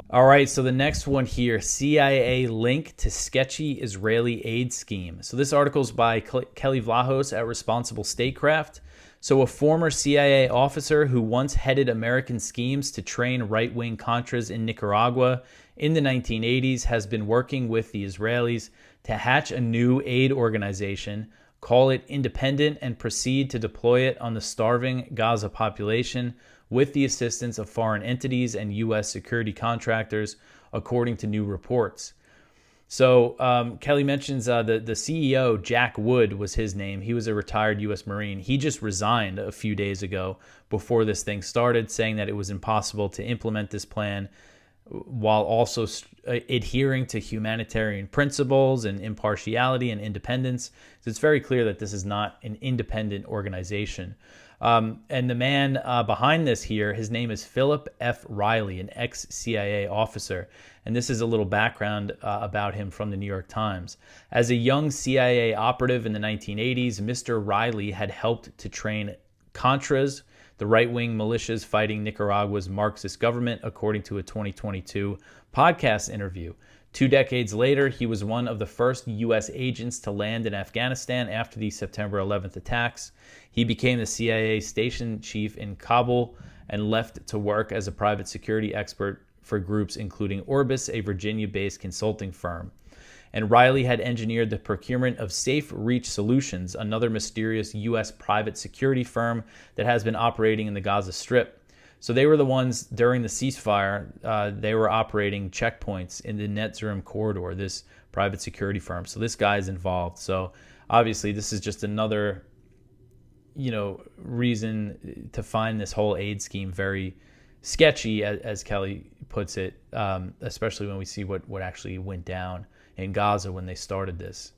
All right, so the next one here, CIA link to sketchy Israeli aid scheme. So this article is by Kelly Vlahos at Responsible Statecraft. So a former CIA officer who once headed American schemes to train right-wing Contras in Nicaragua in the 1980s has been working with the Israelis to hatch a new aid organization, call it independent, and proceed to deploy it on the starving Gaza population with the assistance of foreign entities and U.S. security contractors, according to new reports. So Kelly mentions the CEO, Jack Wood was his name. He was a retired U.S. Marine. He just resigned a few days ago before this thing started, saying that it was impossible to implement this plan while also adhering to humanitarian principles and impartiality and independence. So it's very clear that this is not an independent organization. And the man behind this here, his name is Philip F. Riley, an ex-CIA officer. And this is a little background about him from the New York Times. As a young CIA operative in the 1980s, Mr. Riley had helped to train Contras, the right-wing militias fighting Nicaragua's Marxist government, according to a 2022 podcast interview. 2 decades later, he was one of the first U.S. agents to land in Afghanistan after the September 11th attacks. He became the CIA station chief in Kabul and left to work as a private security expert for groups including Orbis, a Virginia-based consulting firm. And Riley had engineered the procurement of Safe Reach Solutions, another mysterious U.S. private security firm that has been operating in the Gaza Strip. So they were the ones during the ceasefire, they were operating checkpoints in the Netzarim corridor, this private security firm. So this guy is involved. So obviously this is just another, reason to find this whole aid scheme very sketchy, as Kelly puts it, especially when we see what actually went down in Gaza when they started this.